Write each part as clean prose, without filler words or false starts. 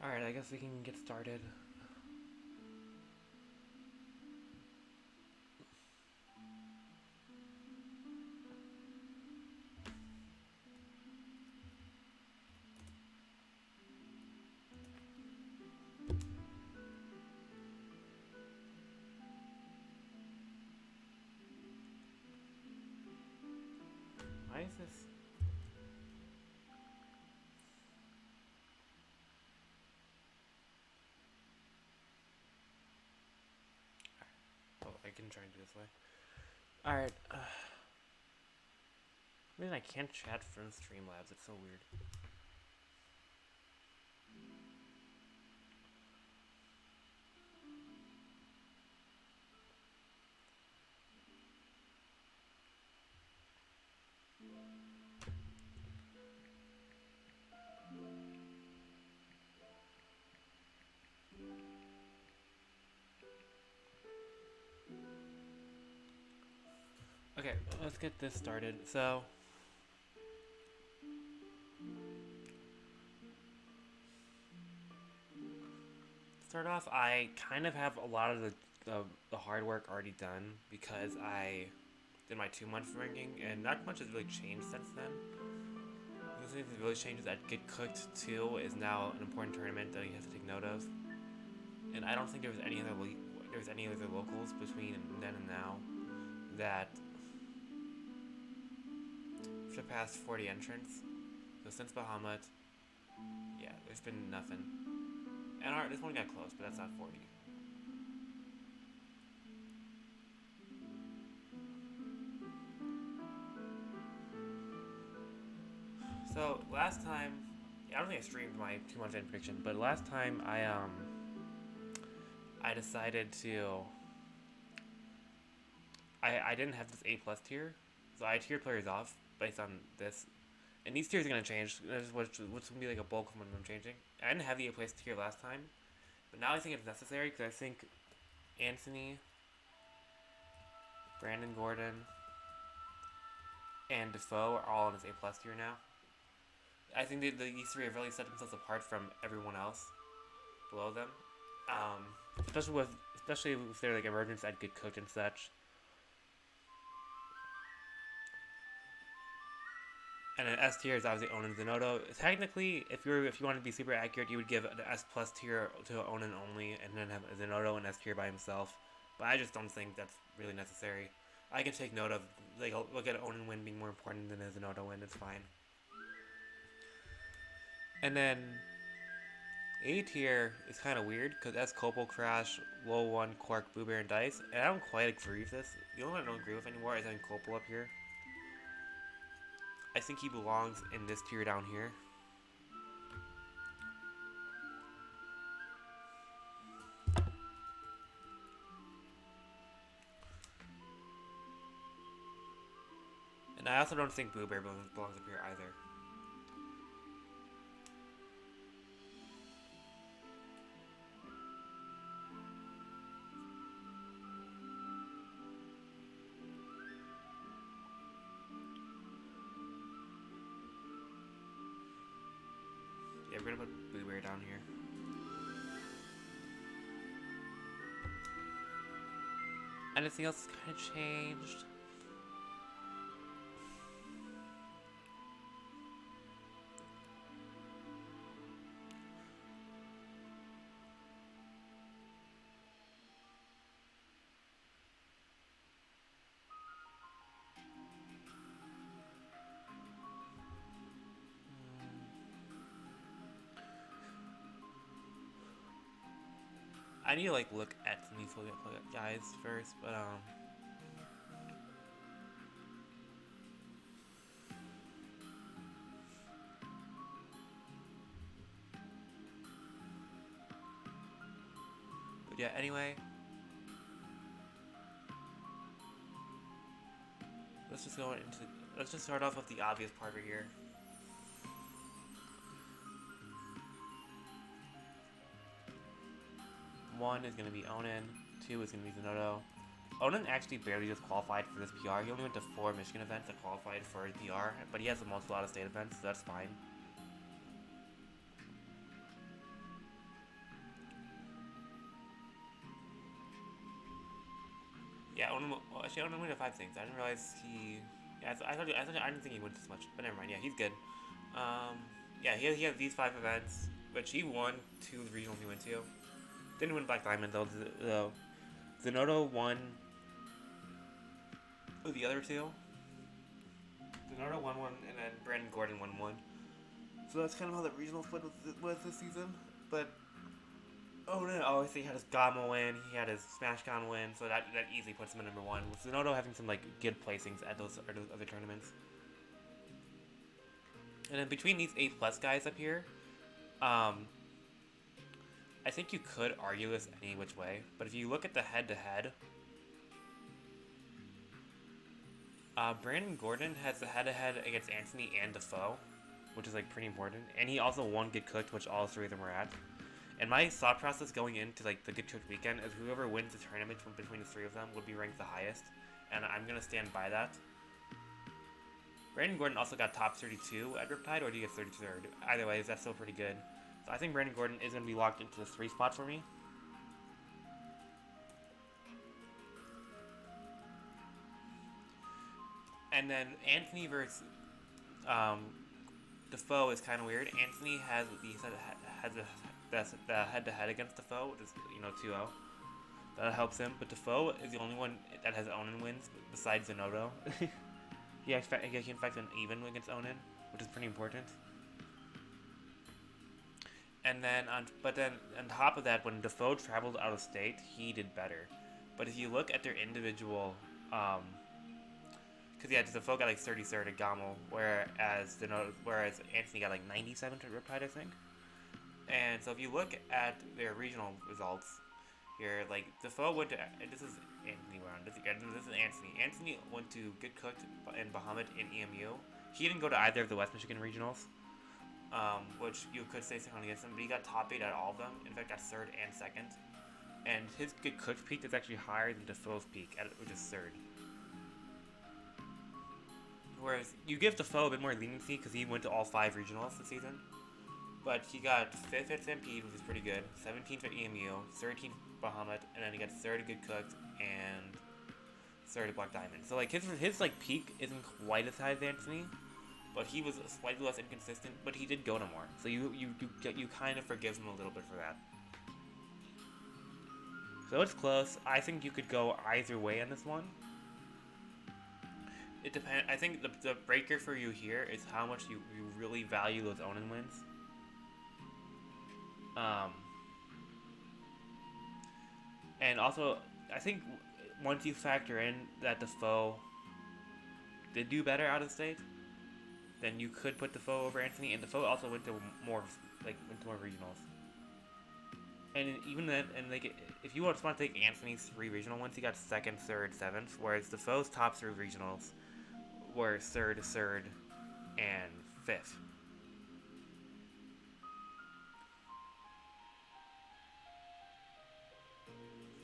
Alright, I guess we can get started. Why is this? Oh, I can try and do this way. Alright. I mean, I can't chat from Streamlabs. It's so weird. Okay, let's get this started. So, start off, I kind of have a lot of the hard work already done because I did my 2 month ranking, and not much has really changed since then. The thing that really changes that Get Cooked 2 is now an important tournament that you have to take note of. And I don't think there was any other locals between then and now that surpassed 40 entrants. So since Bahamut, yeah, there's been nothing. And this one got close, but that's not 40. So last time, I don't think I streamed my 2 month in prediction, but last time I decided to. I didn't have this A plus tier, so I tiered players off based on this. And these tiers are gonna change, which will be like a bulk of when I'm changing. I didn't have the A plus tier last time, but now I think it's necessary because I think Anthony, Brandon Gordon, and Defoe are all on this A plus tier now. I think these three have really set themselves apart from everyone else below them. Especially if they're like emergence at Good Cooked and such. And an S tier is obviously Onin Zenodo. Technically, if you want to be super accurate, you would give an S plus tier to Onin only, and then have Zenodo and S tier by himself. But I just don't think that's really necessary. I can take note of look at Onin win being more important than a Zenodo win. It's fine. And then A tier is kind of weird because that's Copal, Crash, Low 1, Quark, Boo Bear, and Dice. And I don't quite agree with this. The only one I don't agree with anymore is having Copal up here. I think he belongs in this tier down here. And I also don't think Boo Bear belongs up here either. Yeah, we're gonna put Boo Bear down here. Anything else kind of changed? I need to like look at some of these guys first, but yeah, anyway. Let's just start off with the obvious part right here. One is gonna be Onin, 2 is gonna be Zenodo. Onin actually barely just qualified for this PR. He only went to 4 Michigan events that qualified for his PR, but he has the most out of state events, so that's fine. Yeah, well, actually, Onan went to 5 things. I didn't realize he. Yeah, I didn't think he went this much, but never mind. Yeah, he's good. Um, yeah, he has these 5 events, which he won 2 regionals he went to. Didn't win Black Diamond though. Zenodo won the other two. Zenodo won one, and then Brandon Gordon won one. So that's kind of how the regional split was this season. But oh no! Obviously, he had his Gama win. He had his SmashCon win. So that easily puts him at #1. With Zenodo having some like good placings at those other tournaments. And then between these 8+ guys up here, I think you could argue this any which way. But if you look at the head-to-head, Brandon Gordon has the head-to-head against Anthony and Defoe, which is like pretty important. And he also won Get Cooked, which all 3 of them were at. And my thought process going into like the Get Cooked weekend is whoever wins the tournament from between the 3 of them would be ranked the highest, and I'm gonna stand by that. Brandon Gordon also got top 32 at Riptide, or do you get 33rd? Either way, that's still pretty good. So I think Brandon Gordon is gonna be locked into the 3 spot for me. And then Anthony versus Defoe is kind of weird. Anthony has the head-to-head against Defoe, which is 2-0. That helps him, but Defoe is the only one that has Onan wins besides Zenodo. he can in fact an even against Onan, which is pretty important. And then on top of that, when Defoe traveled out of state, he did better. But if you look at their individual, because yeah, Defoe got like 33rd at Gamo, whereas Anthony got like 97th at Riptide, I think. And so if you look at their regional results here, like Defoe went to, this is Anthony round. This is Anthony. Anthony went to Get Cooked and Bahamut in EMU. He didn't go to either of the West Michigan regionals, which you could say something against him, but he got top 8 at all of them. In fact, got 3rd and 2nd. And his Get Cooked peak is actually higher than Defoe's peak, which is 3rd. Whereas you give Defoe a bit more leniency because he went to all 5 regionals this season. But he got 5th at Stampede, which is pretty good, 17th at EMU, 13th Bahamut, and then he got 3rd at Get Cooked and 3rd at Black Diamond. So like his like peak isn't quite as high as Anthony, but he was slightly less inconsistent. But he did go to more, so you kind of forgive him a little bit for that. So it's close. I think you could go either way on this one. It depends. I think the breaker for you here is how much you really value those Onan wins. And also, I think once you factor in that Defoe did do better out of state, then you could put Defoe over Anthony. And Defoe also went to more regionals. And even then, and like if you want to take Anthony's 3 regional ones, he got 2nd, 3rd, 7th, whereas Defoe's top 3 regionals were 3rd, and 5th.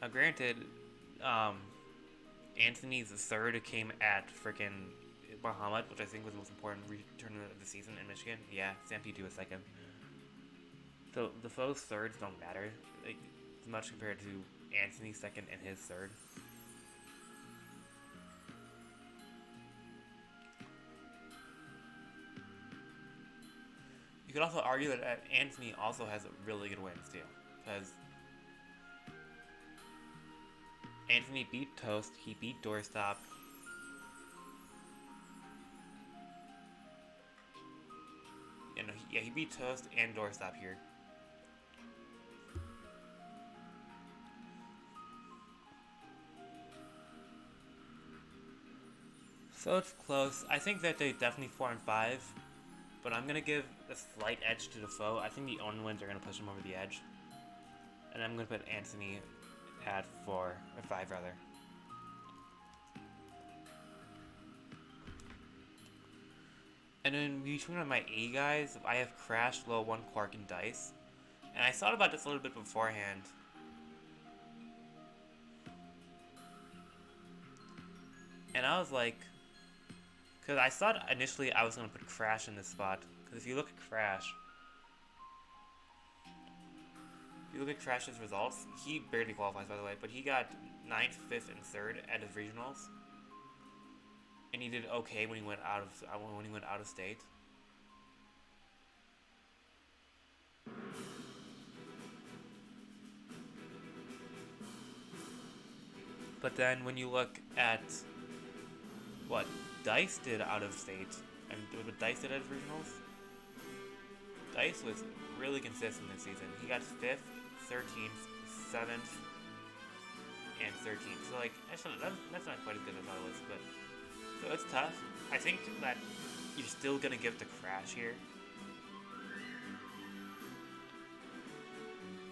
Now, granted, Anthony's 3rd came at freaking Bahamut, which I think was the most important tournament of the season in Michigan. Yeah, Stampede 2 was 2nd. So Defoe's 3rds don't matter like as much compared to Anthony's 2nd and his 3rd. You could also argue that Anthony also has really good wins too, because Anthony beat Toast, he beat Doorstop. He beat Toast and Doorstop here. So it's close. I think that they're definitely 4 and 5, but I'm gonna give a slight edge to Defoe. I think the Onan wins are gonna push him over the edge, and I'm gonna put Anthony at 4 or 5 rather. And then between my A guys, I have Crash, Low 1, Quark, and Dice. And I thought about this a little bit beforehand. And I was like, because I thought initially I was going to put Crash in this spot. Because if you look at Crash, You look at Crash's results. He barely qualifies, by the way, but he got 9th, 5th, and 3rd at his regionals, and he did okay when he went out of state. But then when you look at what Dice did out of state and what Dice did at his regionals, Dice was really consistent this season. He got 5th, 13th, 7th, and 13th. So like that's not quite as good as I was, but so it's tough. I think that you're still gonna give the Crash here.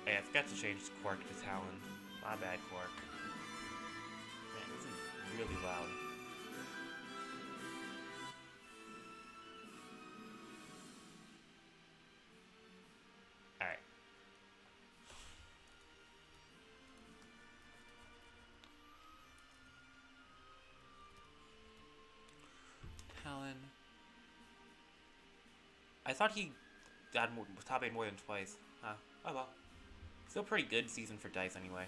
Hey, I forgot to change Quark to Talon. My bad, Quark. Man, this is really loud. Alright. Talon. I thought he got top 8 more than twice. Huh. Oh well. Still pretty good season for Dice anyway.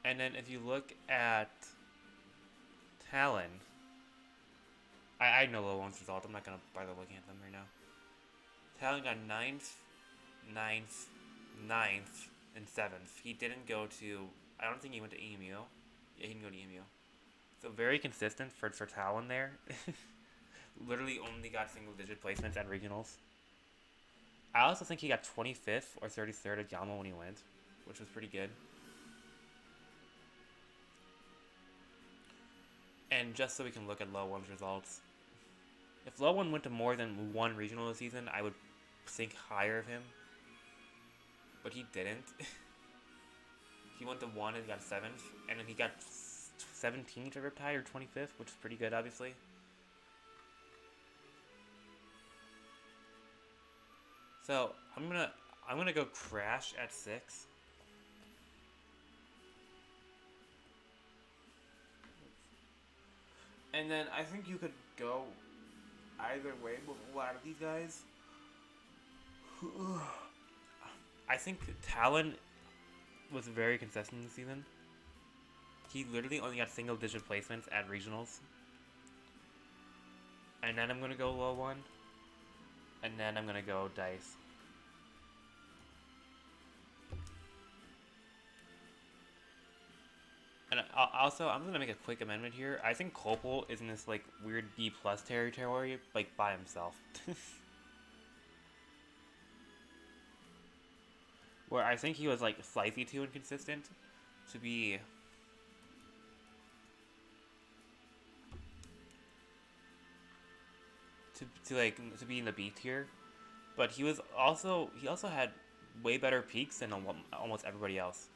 And then if you look at Talon, I know low one's result. I'm not gonna bother looking at them right now. Talon got 9th, 9th, 9th, and 7th. He didn't go to. I don't think he went to EMU. Yeah, he didn't go to EMU. So very consistent for Talon there. Literally only got single-digit placements at regionals. I also think he got 25th or 33rd at Yama when he went, which was pretty good. And just so we can look at Low One's results, if Low One went to more than one regional this season, I would think higher of him. But he didn't. He went to 1 and got 7th, and then he got 17th at Riptide or 25th, which is pretty good, obviously. So I'm gonna go Crash at 6. And then I think you could go either way with a lot of these guys. I think Talon was very consistent this season. He literally only got single-digit placements at regionals. And then I'm gonna go Low One. And then I'm gonna go Dice. And also, I'm gonna make a quick amendment here. I think Copel is in this like weird B+ territory, like by himself. Where I think he was like slightly too inconsistent to be to be in the B tier, but he also had way better peaks than almost everybody else.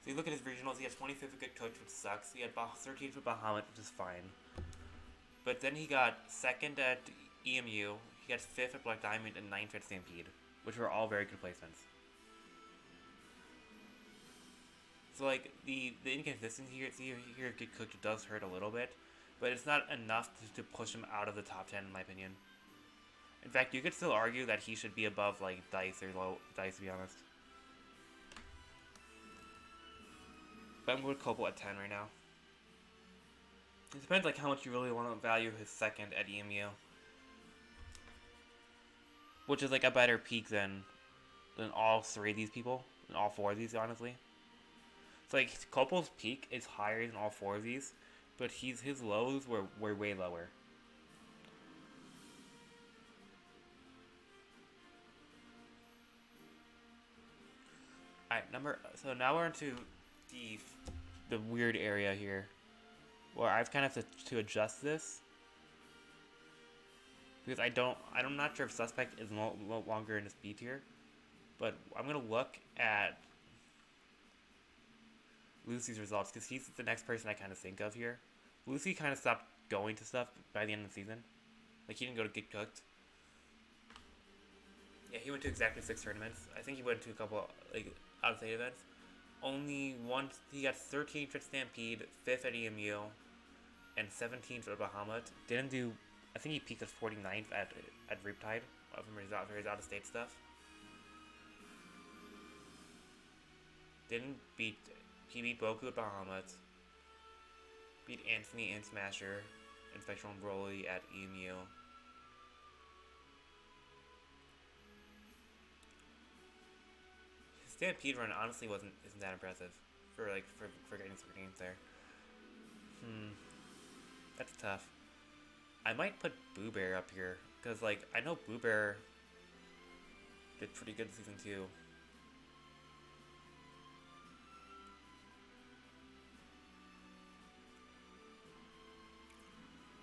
So you look at his regionals, he had 25th with Good Coach, which sucks. He had 13th with Bahamut, which is fine. But then he got 2nd at EMU, he got 5th at Black Diamond, and 9th at Stampede, which were all very good placements. So like the inconsistency here at Good Coach does hurt a little bit, but it's not enough to push him out of the top 10 in my opinion. In fact, you could still argue that he should be above like Dice or Low Dice to be honest. But I'm going to Copel at 10 right now. It depends like how much you really want to value his 2nd at EMU, which is like a better peak than all 3 of these people, than all 4 of these honestly. So like Copel's peak is higher than all 4 of these, but his lows were way lower. Alright, so now we're into the weird area here, where I've kind of to adjust this because I'm not sure if Suspect is no longer in this B tier, but I'm gonna look at Lucy's results because he's the next person I kind of think of here. Lucy kind of stopped going to stuff by the end of the season, like he didn't go to Get Cooked. Yeah, he went to exactly 6 tournaments. I think he went to a couple like out-of-state events. Only once he got 13th at Stampede, 5th at EMU, and 17th at Bahamut. Didn't do I think he peaked at 49th at Riptide from his out of state stuff. Didn't beat. He beat Boku at Bahamut. Beat Anthony and Smasher and Spectral and Broly at EMU. His Stampede run honestly isn't that impressive for getting 13th there. That's tough. I might put Boo Bear up here because like I know Boo Bear did pretty good season 2.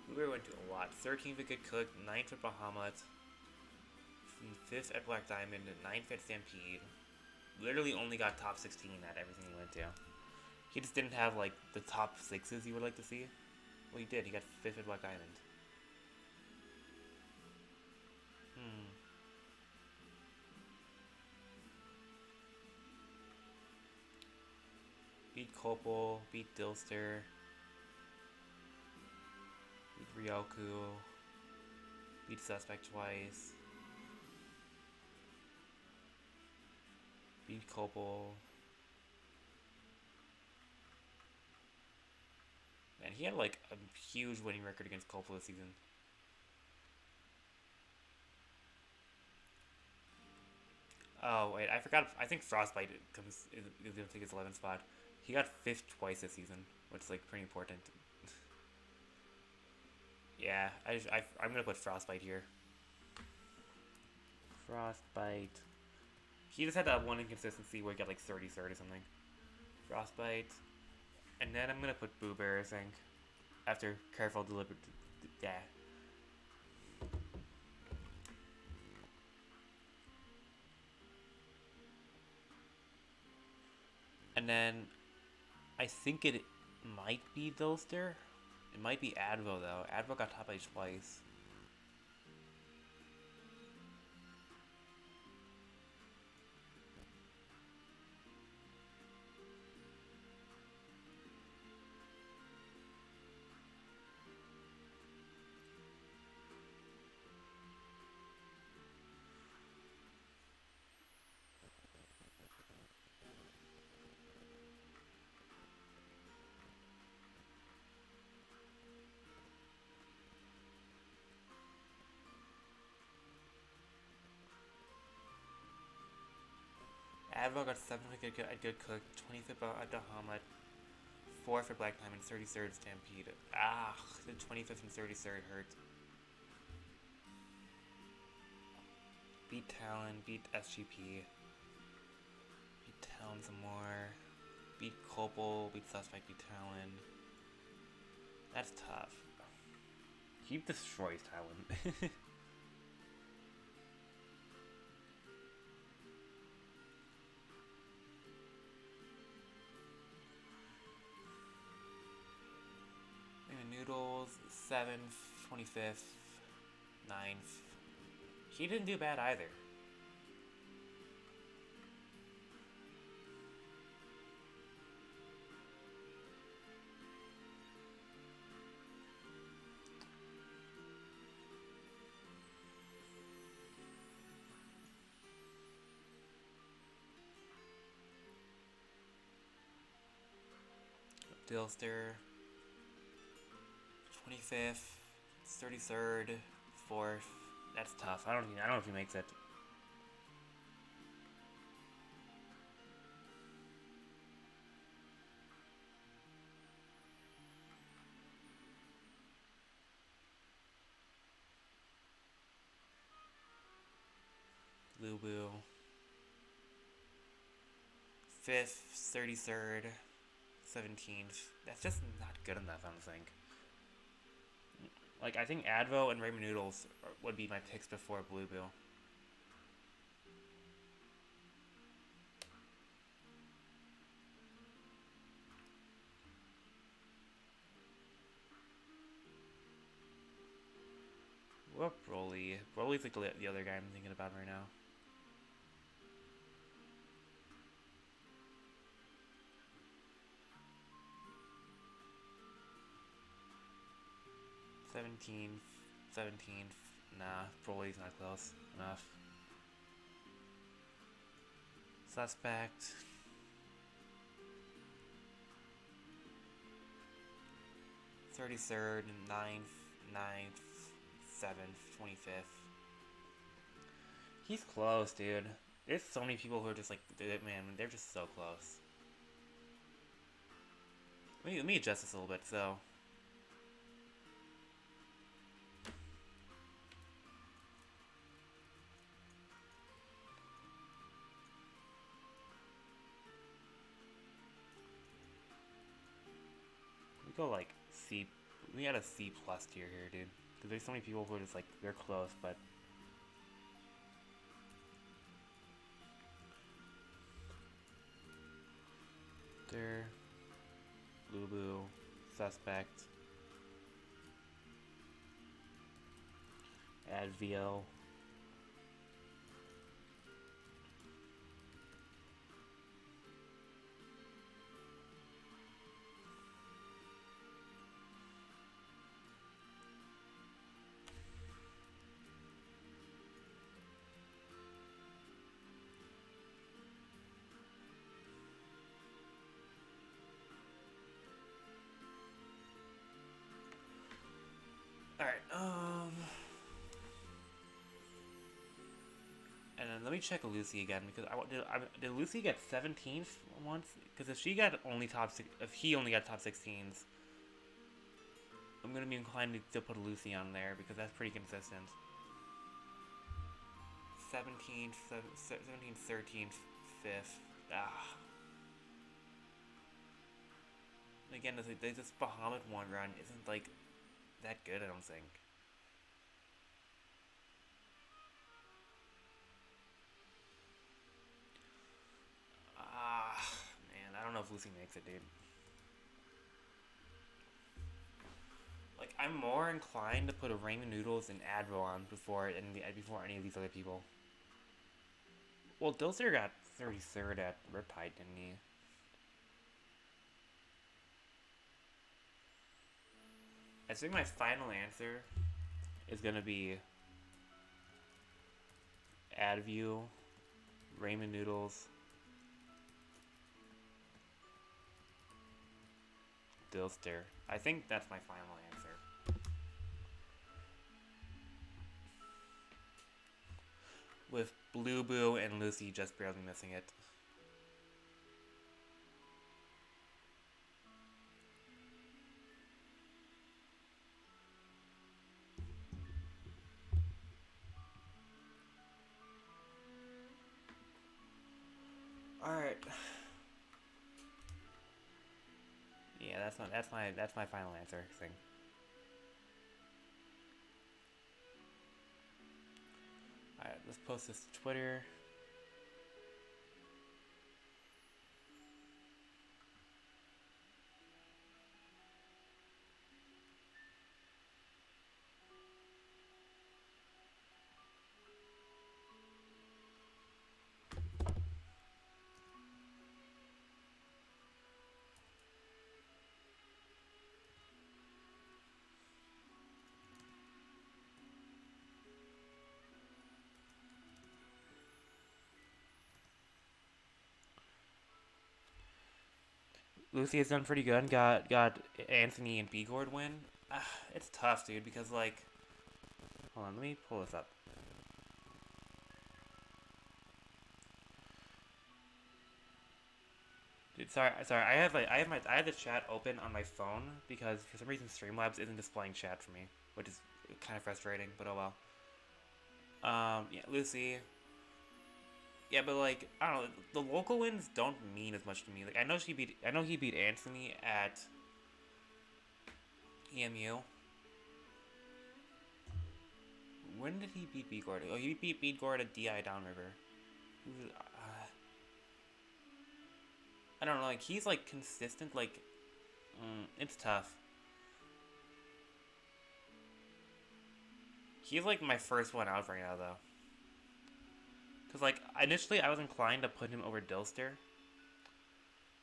Boo Bear went to a lot. 13th at Good Cook, 9th at Bahamut, 5th at Black Diamond, 9th at Stampede. Literally only got top 16 at everything he went to. He just didn't have like the top 6s you would like to see. Well, he did. He got 5th at Black Diamond. Beat Copal, beat Dilster, beat Ryoku, beat Suspect twice, beat Copal. Man, he had like a huge winning record against Copal this season. Oh wait, I forgot. I think Frostbite is gonna take his 11th spot. He got 5th twice this season, which is like pretty important. Yeah, I'm gonna put Frostbite here. Frostbite. He just had that one inconsistency where he got like 33rd or something. Frostbite. And then I'm gonna put Boo Bear, I think. After Careful Deliberate. Yeah. And then I think it might be Dilster. It might be Advo though. Advo got top 8 twice. Advo got 7th at Good Cook, 25th at Bahamut, 4th at Black Diamond, 33rd Stampede. The 25th and 33rd hurt. Beat Talon, beat SGP. Beat Talon some more. Beat Copal, beat Suspect, beat Talon. That's tough. He destroys Talon. Noodles, 7th, 25th, 9th. He didn't do bad either. Dilster, 25th, 33rd, 4th. That's tough. I don't know if he makes it. Lubu. 5th, 33rd, 17th. That's just not good enough, I don't think. Like, I think Advo and Ramen Noodles would be my picks before Blue Bill. What Broly? Broly's like the other guy I'm thinking about right now. 17. Nah, Broly's not close enough. Suspect. 33rd, 9th, 7th, 25th. He's close, dude. There's so many people who are just like, man, they're just so close. Let me adjust this a little bit, so. We go like C. We had a C plus tier here, dude. Because there's so many people who are just like, they're close, but. They're. Lubu. Suspect. Advio. Alright, and then let me check Lucy again, because did Lucy get 17th once? Because if he only got top 16s, I'm gonna be inclined to put Lucy on there, because that's pretty consistent. 17th, 17th, 13th, 5th. Again, this Bahamut one run isn't like that good, I don't think. Man, I don't know if Lucy makes it, dude. Like, I'm more inclined to put a Ramen Noodles and Advil on before any of these other people. Well, Dilser got 33rd at Riptide, didn't he? I think my final answer is gonna be Adview, Ramen Noodles, Dilster. I think that's my final answer. With Blue Boo and Lucy just barely missing it. Alright. Yeah, that's my final answer thing. Alright, let's post this to Twitter. Lucy has done pretty good. Got Anthony and Bigord win. It's tough, dude, because like, hold on, let me pull this up. Dude, sorry. I have the chat open on my phone because for some reason Streamlabs isn't displaying chat for me, which is kind of frustrating. But oh well. Yeah, Lucy. Yeah, but like I don't know, the local wins don't mean as much to me. Like I know he beat Anthony at EMU. When did he beat Beatgord? Oh, he beat Beatgord at DI Downriver. I don't know, like he's like consistent. Like, it's tough. He's like my first one out right now, though. Because, like, initially I was inclined to put him over Dilster.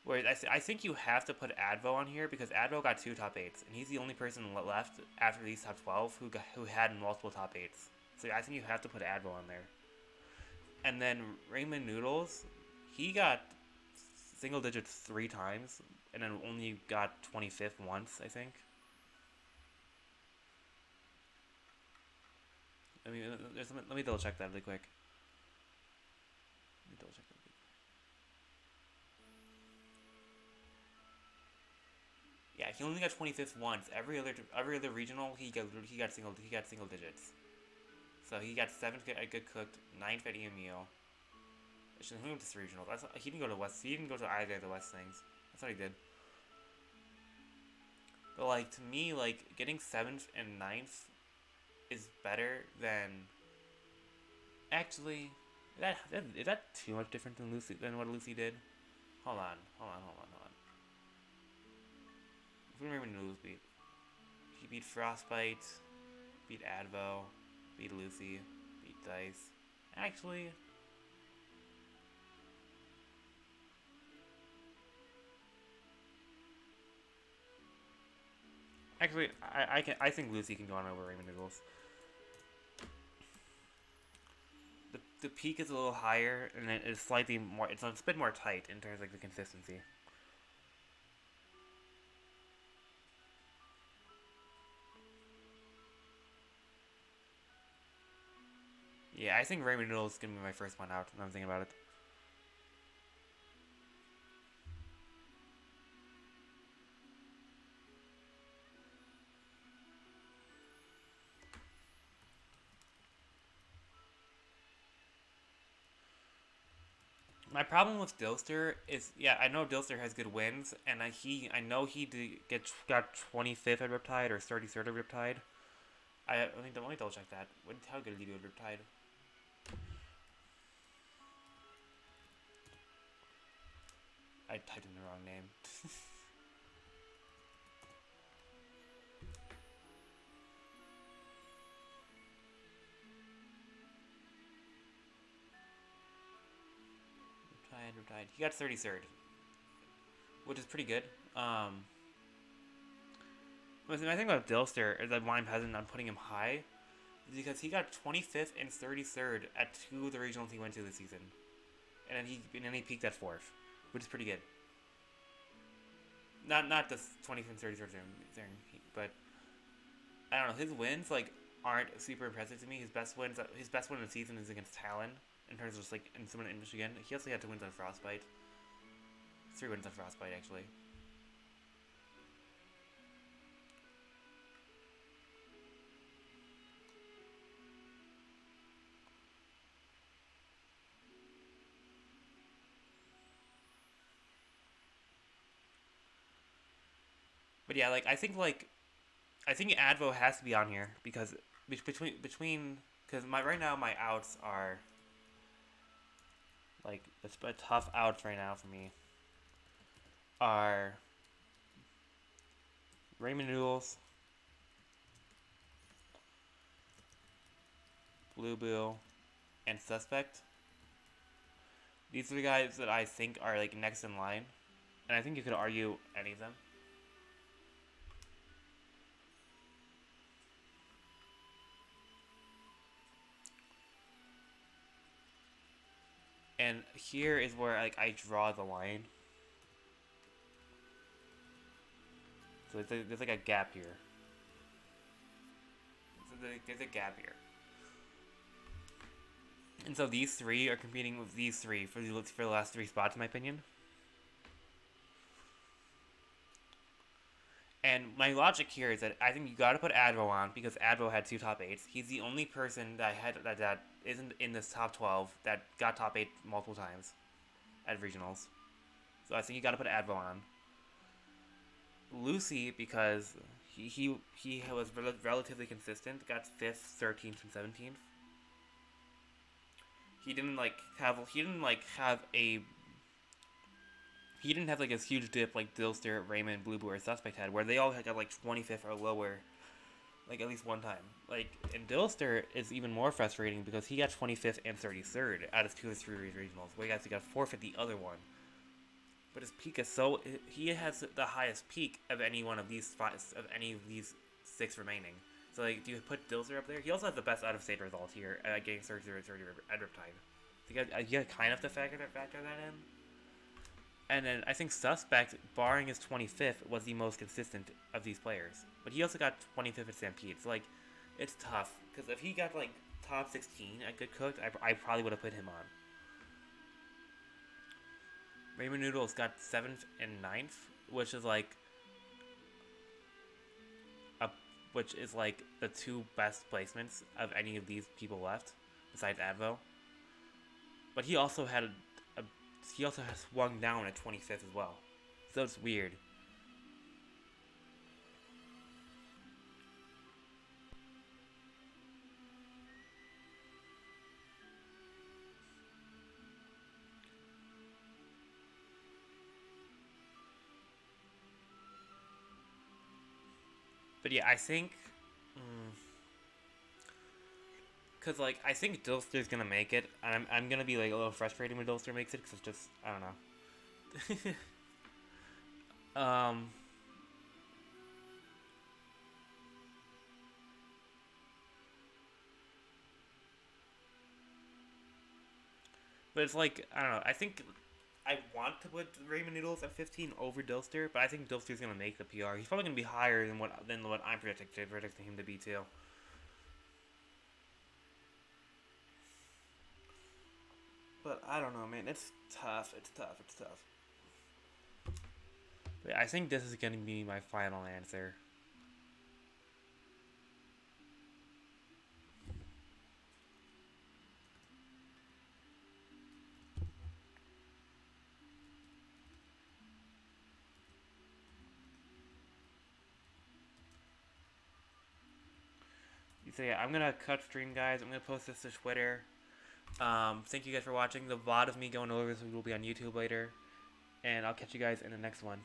Where I think you have to put Advo on here because Advo got 2 top 8s, and he's the only person left after these top 12 who had multiple top 8s. So I think you have to put Advo on there. And then Raymond Noodles, he got single digits 3 times, and then only got 25th once, I think. Let me double check that really quick. Let me double check that. Yeah, he only got 25th once. Every other regional, he got single digits. So he got 7th at Good Cooked, 9th at EMU. He went to 3 regionals. He didn't go to West. He didn't go to either of the West things. That's what he did. But like to me, like getting 7th and 9th is better than. Actually, is that too much different than what Lucy did? Hold on. Who did Raymond Noodles beat? He beat Frostbite, beat Advo, beat Lucy, beat Dice. Actually, I think Lucy can go on over Raymond Noodles. The peak is a little higher, and it is slightly more. It's a bit more tight in terms of like the consistency. Yeah, I think Raymond Noodles is gonna be my first one out. Now I'm thinking about it. My problem with Dilster is, yeah, I know Dilster has good wins, and I know he got 25th at Riptide or 33rd at Riptide. Let me double check that. How good did he do at Riptide? I typed in the wrong name. Riptide. He got 33rd, which is pretty good. My thing about Dilster is that why I'm putting him high is because he got 25th and 33rd at 2 of the regionals he went to this season, and then he peaked at 4th, which is pretty good. Not the 25th and 33rd thing, but I don't know. His wins like aren't super impressive to me. His best win of the season is against Talon in terms of just like in someone in Michigan. He also had 2 wins on Frostbite. 3 wins on Frostbite actually. But yeah, like I think Advo has to be on here because between because right now my outs are like it's a tough outs right now for me are Raymond Noodles, Blue Bill, and Suspect. These are the guys that I think are like next in line, and I think you could argue any of them. And here is where like I draw the line. So there's like a gap here. So there's a gap here. And so these 3 are competing with these 3 for the last 3 spots, in my opinion. And my logic here is that I think you got to put Advo on because Advo had 2 top 8s. He's the only person that isn't in this top 12 that got top 8 multiple times at regionals. So I think you got to put Advo on. Lucy, because he was relatively consistent, got 5th, 13th, and 17th. He didn't have like a huge dip like Dilster, Raymond, Blue Boo, or Suspect had, where they all got like 25th or lower, like at least one time. Like, and Dilster is even more frustrating because he got 25th and 33rd out of 2 of 3 regionals. Where he got 4th at the other one. But his peak is so he has the highest peak of any one of these six remaining. So like, do you put Dilzer up there? He also has the best out of state result here at getting surgery at Riptide. So you kind of have to factor that in. And then I think Suspect, barring his 25th, was the most consistent of these players. But he also got 25th at Stampede. So like, it's tough because if he got like top 16 at Good Cooked, I probably would have put him on. Raymond Noodles got 7th and 9th, which is like the two best placements of any of these people left, besides Advo. But he also has swung down at 25th as well, so it's weird. But yeah, I think, cause like I think Dilster's gonna make it, and I'm gonna be like a little frustrated when Dilster makes it, cause it's just I don't know. But it's like I don't know. I think I want to put Raymond Noodles at 15 over Dilster, but I think Dilster's gonna make the PR. He's probably gonna be higher than what I'm predicting him to be too. But I don't know, man. It's tough. It's tough. It's tough. But I think this is gonna be my final answer. So yeah, I'm gonna cut stream, guys. I'm gonna post this to Twitter. Thank you guys for watching. The VOD of me going over this will be on YouTube later, and I'll catch you guys in the next one.